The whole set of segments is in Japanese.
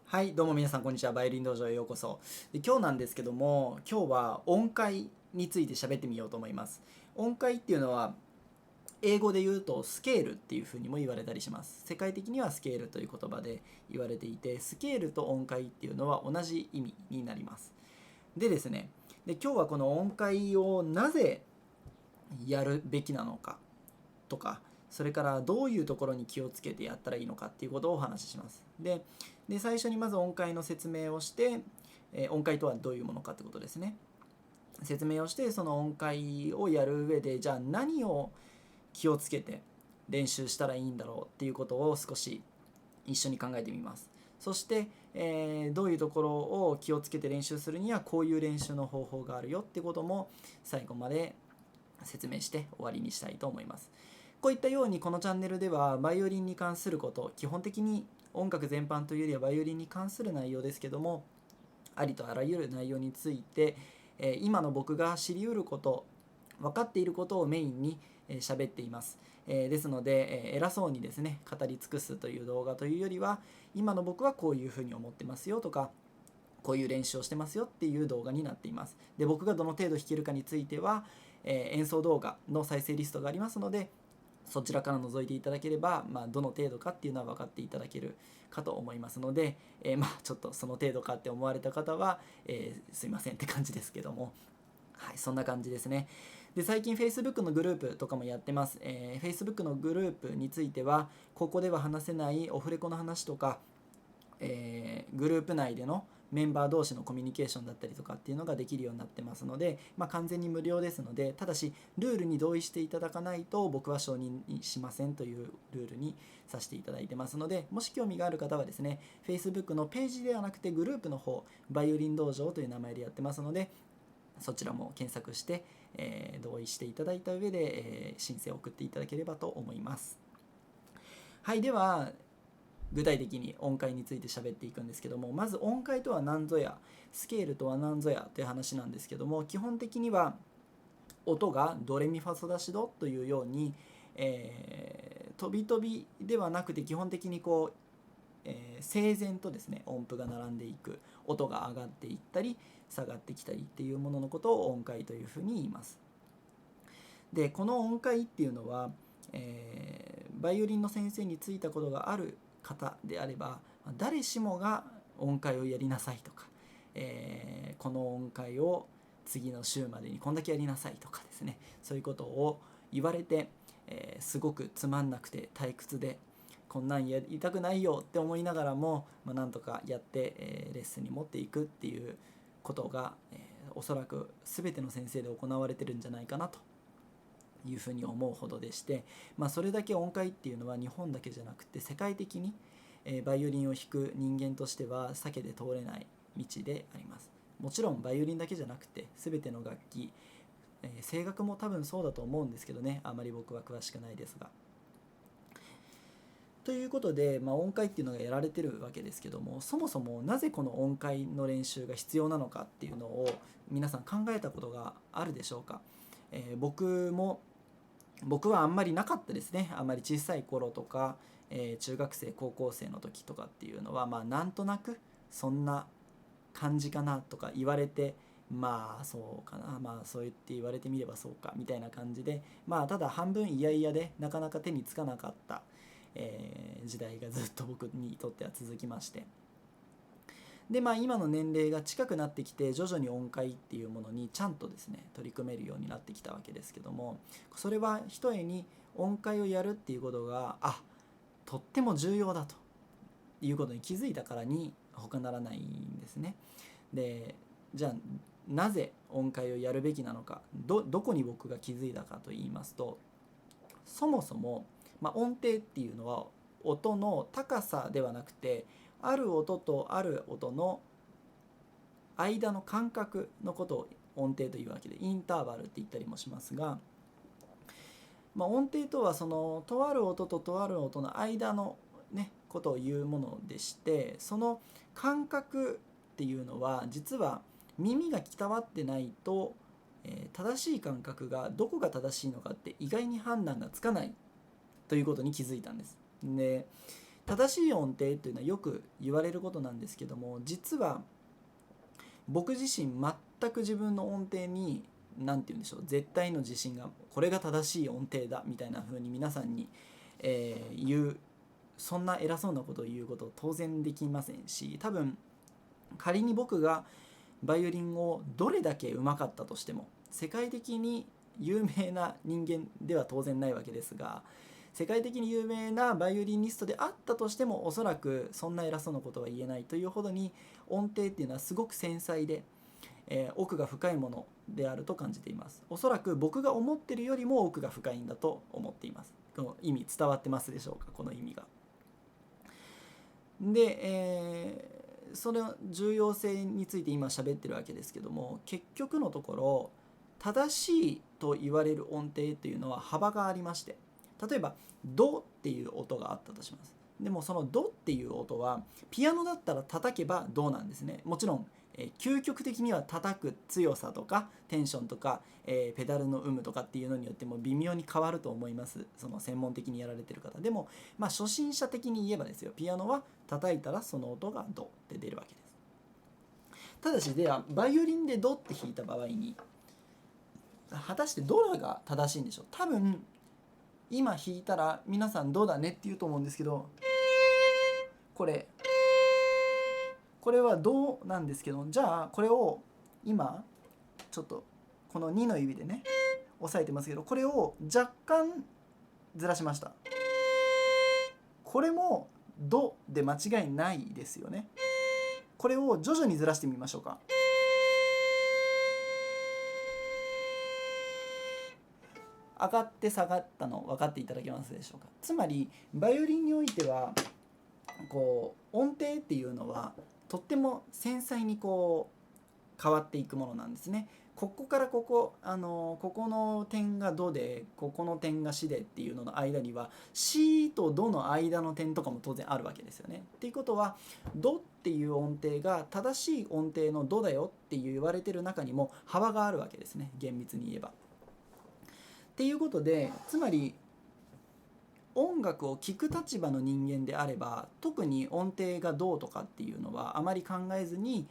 はい、どうも皆さんこんにちは。バイオリン道場へようこそ。今日なんですけども、今日は音階について喋ってみようと思います。音階っていうのは英語で言うとスケールっていうふうにも言われたりします。世界的にはスケールという言葉で言われていて、スケールと音階っていうのは同じ意味になります。でですね、今日はこの音階をなぜやるべきなのかとか、それからどういうところに気をつけてやったらいいのかっていうことをお話しします。で最初にまず音階の説明をして、音階とはどういうものかってことですね。説明をして、その音階をやる上でじゃあ何を気をつけて練習したらいいんだろうっていうことを少し一緒に考えてみます。そして、どういうところを気をつけて練習するにはこういう練習の方法があるよってことも最後まで説明して終わりにしたいと思います。こういったようにこのチャンネルではバイオリンに関すること、基本的に音楽全般というよりはバイオリンに関する内容ですけども、ありとあらゆる内容について今の僕が知り得ること、分かっていることをメインに喋っています。ですので偉そうにですね語り尽くすという動画というよりは、今の僕はこういうふうに思ってますよとか、こういう練習をしてますよっていう動画になっています。で、僕がどの程度弾けるかについては、演奏動画の再生リストがありますので、そちらから覗いていただければ、どの程度かっていうのは分かっていただけるかと思いますので、ちょっとその程度かって思われた方は、すいませんって感じですけども、はい、そんな感じですね。で、最近 Facebook のグループとかもやってます。Facebook のグループについては、ここでは話せないオフレコの話とか、グループ内でのメンバー同士のコミュニケーションだったりとかっていうのができるようになってますので、完全に無料ですので、ただしルールに同意していただかないと僕は承認しませんというルールにさせていただいてますので、もし興味がある方はですね、 Facebook のページではなくてグループの方、バイオリン道場という名前でやってますので、そちらも検索して、同意していただいた上で、申請を送っていただければと思います。はい、では具体的に音階について喋っていくんですけども、まず音階とは何ぞや、スケールとは何ぞやという話なんですけども、基本的には音がドレミファソラシドというように、飛び飛びではなくて、基本的にこう、整然とですね音符が並んでいく、音が上がっていったり下がってきたりっていうもののことを音階というふうに言います。で、この音階っていうのは、バイオリンの先生についたことがある方であれば、誰しもが音階をやりなさいとか、この音階を次の週までにこんだけやりなさいとかですね、そういうことを言われて、すごくつまんなくて退屈で、こんなんやりたくないよって思いながらも、なんとかやって、レッスンに持っていくっていうことが、おそらく全ての先生で行われてるんじゃないかなというふうに思うほどでして、それだけ音階っていうのは日本だけじゃなくて世界的に、バイオリンを弾く人間としては避けて通れない道であります。もちろんバイオリンだけじゃなくて全ての楽器、声楽も多分そうだと思うんですけどね、あまり僕は詳しくないですが。ということで、音階っていうのがやられてるわけですけども、そもそもなぜこの音階の練習が必要なのかっていうのを皆さん考えたことがあるでしょうか。僕はあんまりなかったですね。あんまり小さい頃とか、中学生高校生の時とかっていうのは、なんとなくそんな感じかなとか言われて、そうかな、そう言って言われてみればそうかみたいな感じで、ただ半分嫌々でなかなか手につかなかった、時代がずっと僕にとっては続きまして、で、今の年齢が近くなってきて徐々に音階っていうものにちゃんとですね取り組めるようになってきたわけですけども、それはひとえに音階をやるっていうことがとっても重要だということに気づいたからに他ならないんですね。で、じゃあなぜ音階をやるべきなのか、どこに僕が気づいたかと言いますと、そもそも、音程っていうのは音の高さではなくて、ある音とある音の間の間隔のことを音程というわけで、インターバルって言ったりもしますが、音程とはそのとある音ととある音の間のことを言うものでして、その間隔っていうのは実は耳が鍛わってないと、正しい感覚がどこが正しいのかって意外に判断がつかないということに気づいたんです。で、正しい音程っていうのはよく言われることなんですけども、実は僕自身全く自分の音程に何て言うんでしょう、絶対の自信がこれが正しい音程だみたいな風に皆さんに、言う、そんな偉そうなことを言うこと当然できませんし、多分仮に僕がバイオリンをどれだけ上手かったとしても、世界的に有名な人間では当然ないわけですが、世界的に有名なバイオリニストであったとしても、おそらくそんな偉そうなことは言えないというほどに音程っていうのはすごく繊細で、奥が深いものであると感じています。おそらく僕が思ってるよりも奥が深いんだと思っています。この意味伝わってますでしょうか、この意味が。で、その重要性について今喋ってるわけですけども、結局のところ正しいと言われる音程というのは幅がありまして、例えばドっていう音があったとします。でもそのドっていう音はピアノだったら叩けばドなんですね。もちろん、究極的には叩く強さとかテンションとか、ペダルの有無とかっていうのによっても微妙に変わると思います。その専門的にやられてる方でも、初心者的に言えばですよ、ピアノは叩いたらその音がドって出るわけです。ただしではバイオリンでドって弾いた場合に果たしてどれが正しいんでしょう。多分今弾いたら皆さんどうだねって言うと思うんですけど、これはどうなんですけど、じゃあこれを今ちょっとこの2の指でね押さえてますけど、これを若干ずらしました。これもドで間違いないですよね。これを徐々にずらしてみましょうか。上がって下がったの分かっていただけますでしょうか。つまりバイオリンにおいては音程っていうのはとっても繊細に変わっていくものなんですね。ここからここ、ここの点がドでここの点がシでっていうのの間にはシとドの間の点とかも当然あるわけですよね。っていうことはドっていう音程が正しい音程のドだよって言われてる中にも幅があるわけですね、厳密に言えば。っていうことで、つまり音楽を聴く立場の人間であれば特に音程がどうとかっていうのはあまり考えずに、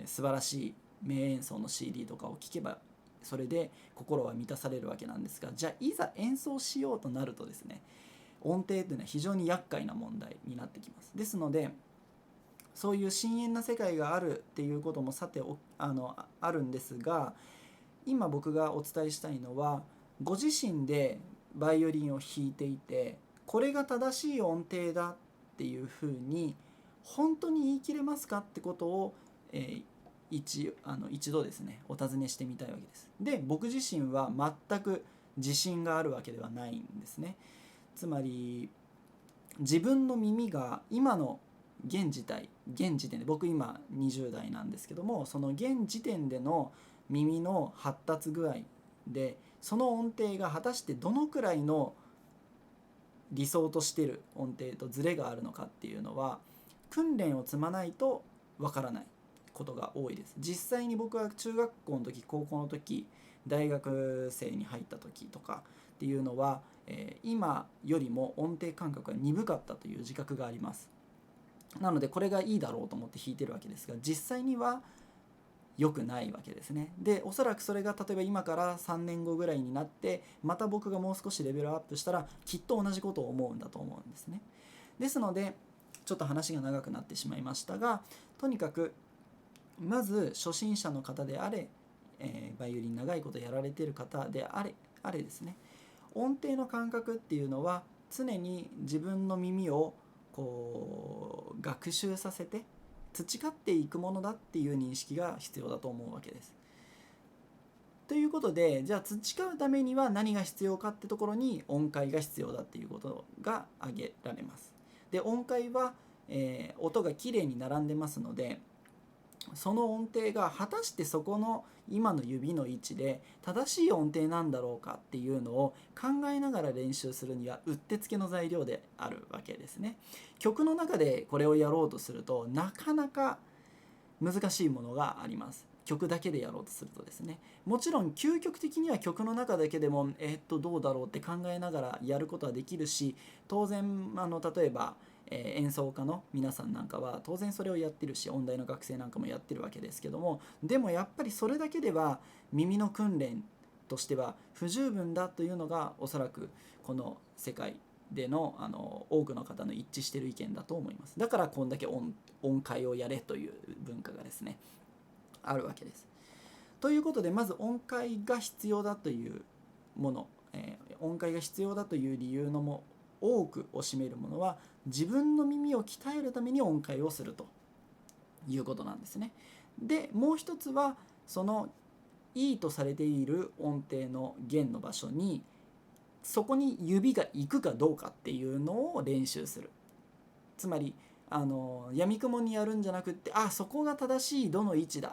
素晴らしい名演奏の CD とかを聴けばそれで心は満たされるわけなんですが、じゃあいざ演奏しようとなるとですね、音程っていうのは非常に厄介な問題になってきます。ですのでそういう深遠な世界があるっていうこともさてあるんですが、今僕がお伝えしたいのは、ご自身でバイオリンを弾いていてこれが正しい音程だっていうふうに本当に言い切れますかってことを、一度ですねお尋ねしてみたいわけです。で僕自身は全く自信があるわけではないんですね。つまり自分の耳が今の現時点で、僕今20代なんですけども、その現時点での耳の発達具合でその音程が果たしてどのくらいの理想としている音程とズレがあるのかっていうのは訓練を積まないとわからないことが多いです。実際に僕は中学校の時、高校の時、大学生に入った時とかっていうのは、今よりも音程感覚が鈍かったという自覚があります。なのでこれがいいだろうと思って弾いてるわけですが、実際には良くないわけですね。でおそらくそれが例えば今から3年後ぐらいになってまた僕がもう少しレベルアップしたらきっと同じことを思うんだと思うんですね。ですのでちょっと話が長くなってしまいましたが、とにかくまず初心者の方であれ、バイオリン長いことやられている方であれですね、音程の感覚っていうのは常に自分の耳を学習させて培っていくものだっていう認識が必要だと思うわけです。ということで、じゃあ培うためには何が必要かってところに音階が必要だっていうことが挙げられます。で音階は、音がきれいに並んでますので、その音程が果たしてそこの今の指の位置で正しい音程なんだろうかっていうのを考えながら練習するにはうってつけの材料であるわけですね。曲の中でこれをやろうとするとなかなか難しいものがあります。曲だけでやろうとするとですね、もちろん究極的には曲の中だけでもどうだろうって考えながらやることはできるし、当然例えば演奏家の皆さんなんかは当然それをやってるし、音大の学生なんかもやってるわけですけども、でもやっぱりそれだけでは耳の訓練としては不十分だというのがおそらくこの世界での多くの方の一致している意見だと思います。だからこんだけ音階をやれという文化がですねあるわけです。ということで、まず音階が必要だというもの、音階が必要だという理由のも多くを占めるものは、自分の耳を鍛えるために音階をするということなんですね。でもう一つは、そのいいとされている音程の弦の場所にそこに指が行くかどうかっていうのを練習する。つまりやみくもにやるんじゃなくって、そこが正しいどの位置だっ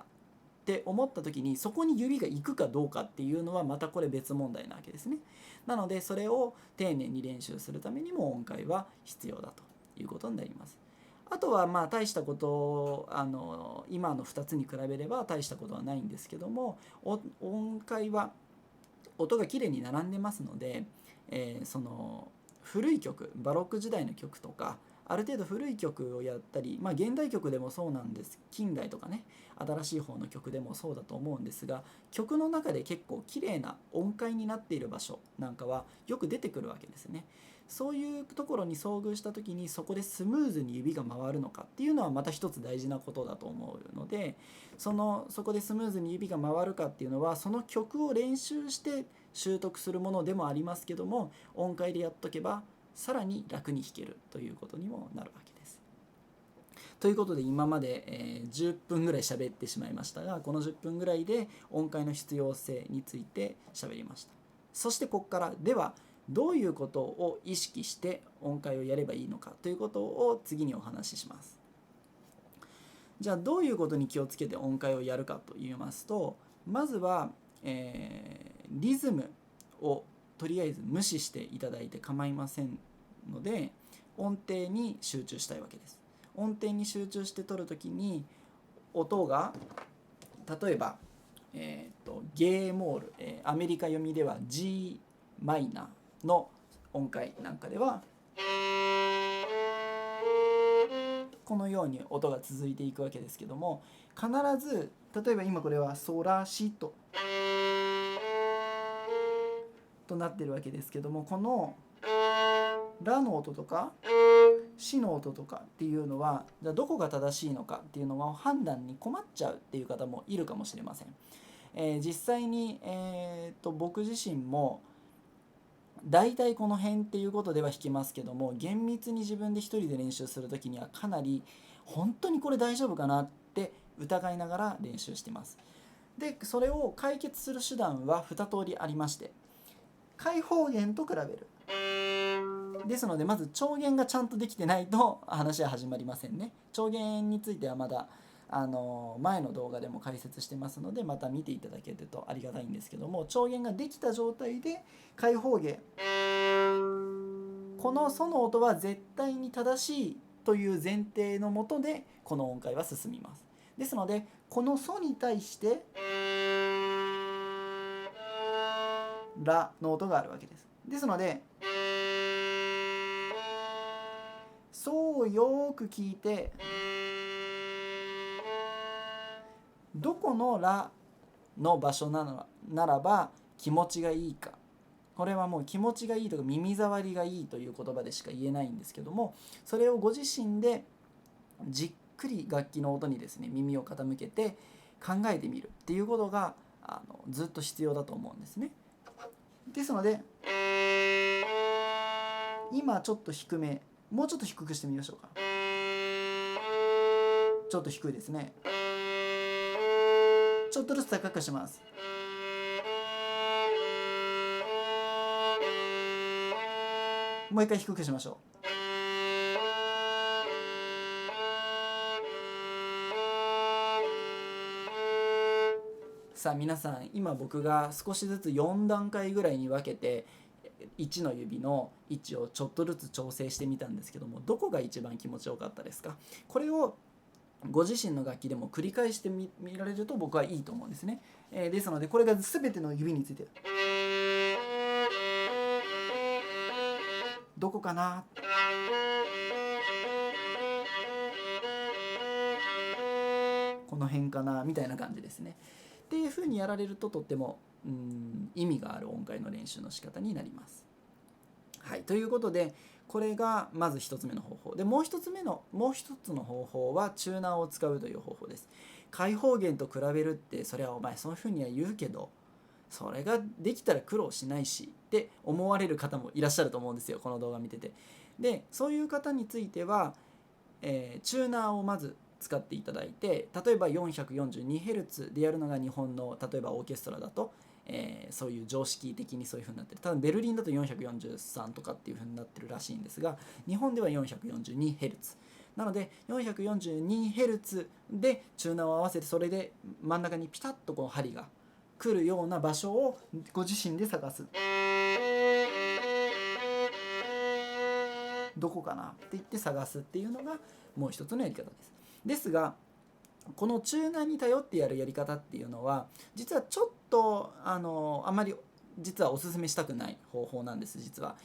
て思った時にそこに指が行くかどうかっていうのはまたこれ別問題なわけですね。なのでそれを丁寧に練習するためにも音階は必要だということになります。あとは大したこと今の2つに比べれば大したことはないんですけども、音階は音がきれいに並んでますので、その古い曲、バロック時代の曲とかある程度古い曲をやったり、現代曲でもそうなんです、近代とかね、新しい方の曲でもそうだと思うんですが、曲の中で結構綺麗な音階になっている場所なんかはよく出てくるわけですね。そういうところに遭遇した時にそこでスムーズに指が回るのかっていうのはまた一つ大事なことだと思うので、そこでスムーズに指が回るかっていうのはその曲を練習して習得するものでもありますけども、音階でやっとけばさらに楽に弾けるということにもなるわけです。ということで今まで、10分ぐらい喋ってしまいましたが、この10分ぐらいで音階の必要性について喋りました。そしてここからではどういうことを意識して音階をやればいいのかということを次にお話しします。じゃあどういうことに気をつけて音階をやるかと言いますと、まずは、リズムをとりあえず無視していただいて構いませんので、音程に集中したいわけです。音程に集中して取るときに音が例えば、ゲーモール、アメリカ読みでは G マイナーの音階なんかではこのように音が続いていくわけですけども、必ず例えば今これはソラシドとなっているわけですけども、このラの音とかシの音とかっていうのはじゃあどこが正しいのかっていうのは判断に困っちゃうっていう方もいるかもしれません。実際に、僕自身も大体この辺っていうことでは弾きますけども、厳密に自分で一人で練習する時にはかなり本当にこれ大丈夫かなって疑いながら練習してます。でそれを解決する手段は2通りありまして、開放弦と比べるですので、まず調弦がちゃんとできてないと話は始まりませんね。調弦についてはまだ前の動画でも解説してますので、また見ていただけるとありがたいんですけども、調弦ができた状態で開放弦、このソの音は絶対に正しいという前提のもとでこの音階は進みます。ですのでこのソに対してラの音があるわけです。ですのでソをよく聞いて、どこのラの場所ならば気持ちがいいか、これはもう気持ちがいいとか耳障りがいいという言葉でしか言えないんですけども、それをご自身でじっくり楽器の音にですね耳を傾けて考えてみるっていうことがずっと必要だと思うんですね。ですので今ちょっと低め、もうちょっと低くしてみましょうか。ちょっと低いですね。ちょっとずつ高くします。もう一回低くしましょう。さあ皆さん、今僕が少しずつ4段階ぐらいに分けて1の指の位置をちょっとずつ調整してみたんですけども、どこが一番気持ちよかったですか？これをご自身の楽器でも繰り返してみられると僕はいいと思うんですね。ですのでこれが全ての指についてどこかな、この辺かなみたいな感じですね。っていう風にやられるととっても意味がある音階の練習の仕方になります。はい、ということでこれがまず1つ目の方法で、もう一つの方法はチューナーを使うという方法です。開放弦と比べるってそれはお前そういう風には言うけどそれができたら苦労しないしって思われる方もいらっしゃると思うんですよ、この動画見てて。でそういう方については、チューナーをまず使っていただいて、例えば 442Hz でやるのが日本の例えばオーケストラだと、そういう常識的にそういう風になってる。多分ベルリンだと443とかっていう風になってるらしいんですが、日本では 442Hz なので 442Hz でチューナーを合わせて、それで真ん中にピタッとこう針が来るような場所をご自身で探す。どこかなって言って探すっていうのがもう一つのやり方です。ですがこのチューナーに頼ってやるやり方っていうのは実はちょっとあんまり実はお勧めしたくない方法なんです。実は、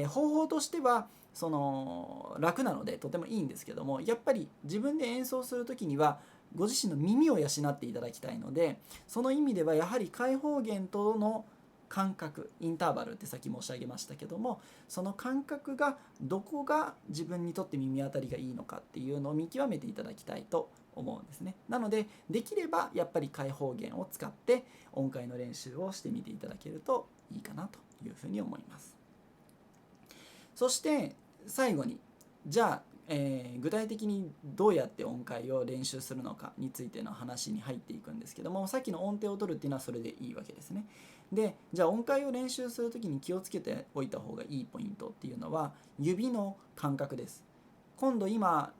方法としてはその楽なのでとてもいいんですけども、やっぱり自分で演奏する時にはご自身の耳を養っていただきたいので、その意味ではやはり開放弦との間隔、インターバルってさっき申し上げましたけども、その間隔がどこが自分にとって耳当たりがいいのかっていうのを見極めていただきたいと思うんですね。なのでできればやっぱり開放弦を使って音階の練習をしてみていただけるといいかなというふうに思います。そして最後にじゃあ、具体的にどうやって音階を練習するのかについての話に入っていくんですけども、さっきの音程を取るっていうのはそれでいいわけですね。でじゃあ音階を練習するときに気をつけておいた方がいいポイントっていうのは指の感覚です。今度今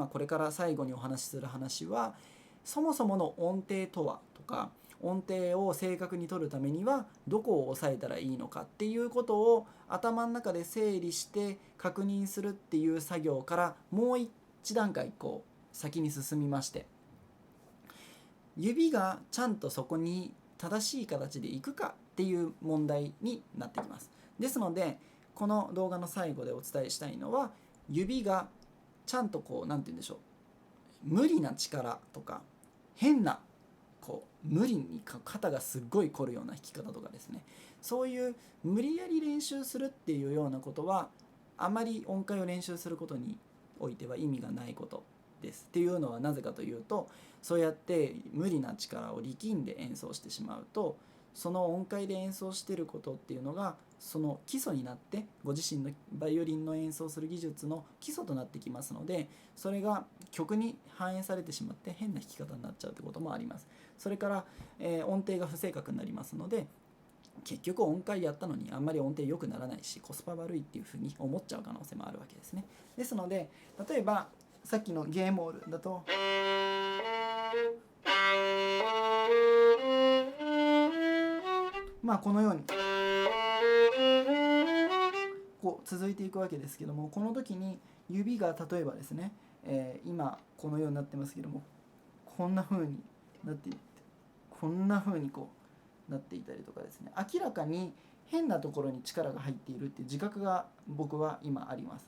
これから最後にお話しする話はそもそもの音程とはとか、音程を正確に取るためにはどこを押さえたらいいのかっていうことを頭の中で整理して確認するっていう作業からもう一段階こう先に進みまして、指がちゃんとそこに正しい形でいくかっていう問題になってきます。ですのでこの動画の最後でお伝えしたいのは、指がちゃんとこう何て言うんでしょう、無理な力とか変なこう無理に肩がすっごい凝るような弾き方とかですね、そういう無理やり練習するっていうようなことはあまり音階を練習することにおいては意味がないことです。っていうのはなぜかというと、そうやって無理な力を力んで演奏してしまうと、その音階で演奏していることっていうのがその基礎になってご自身のバイオリンの演奏する技術の基礎となってきますので、それが曲に反映されてしまって変な弾き方になっちゃうってこともあります。それから、音程が不正確になりますので、結局音階やったのにあんまり音程良くならないしコスパ悪いっていうふうに思っちゃう可能性もあるわけですね。ですので例えばさっきのゲーモールだとこのようにこう続いていくわけですけども、この時に指が例えばですね、今このようになってますけども、こんな風になっていってこんな風にこうなっていたりとかですね、明らかに変なところに力が入っているっていう自覚が僕は今あります。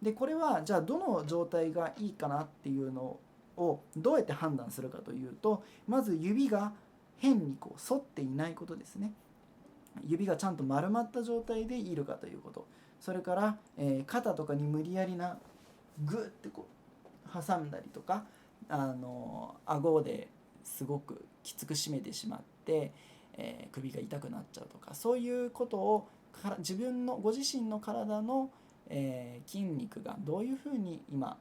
でこれはじゃあどの状態がいいかなっていうのをどうやって判断するかというと、まず指が変にこう反っていないことですね。指がちゃんと丸まった状態でいるかということ、それから、肩とかに無理やりなグッてこう挟んだりとか、顎ですごくきつく締めてしまって、首が痛くなっちゃうとか、そういうことをご自身の体の、筋肉がどういうふうに今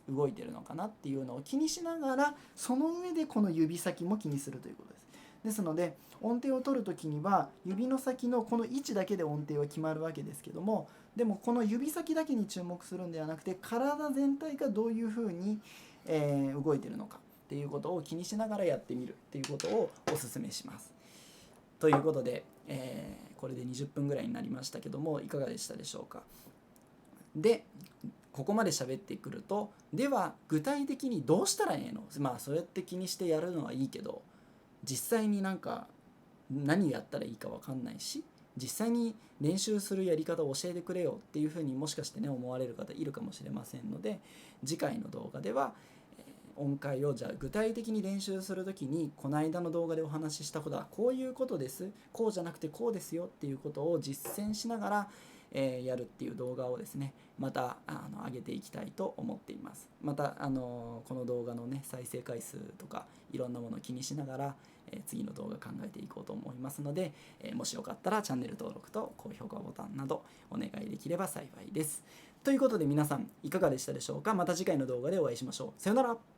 動いてるのかなっていうのを気にしながら、その上でこの指先も気にするということです。ですので音程を取るときには指の先のこの位置だけで音程は決まるわけですけども、でもこの指先だけに注目するんではなくて、体全体がどういうふうに、動いてるのかっていうことを気にしながらやってみるっていうことをお勧めします。ということで、これで20分ぐらいになりましたけども、いかがでしたでしょうか。でここまで喋ってくると、では具体的にどうしたらええの、そうやって気にしてやるのはいいけど、実際に何やったらいいか分かんないし、実際に練習するやり方を教えてくれよっていうふうにもしかしてね思われる方いるかもしれませんので、次回の動画では音階をじゃあ具体的に練習するときに、この間の動画でお話ししたことはこういうことです、こうじゃなくてこうですよっていうことを実践しながらやるっていう動画をですね、また上げていきたいと思っています。またこの動画のね再生回数とかいろんなものを気にしながら次の動画考えていこうと思いますので、もしよかったらチャンネル登録と高評価ボタンなどお願いできれば幸いです。ということで皆さんいかがでしたでしょうか。また次回の動画でお会いしましょう。さよなら。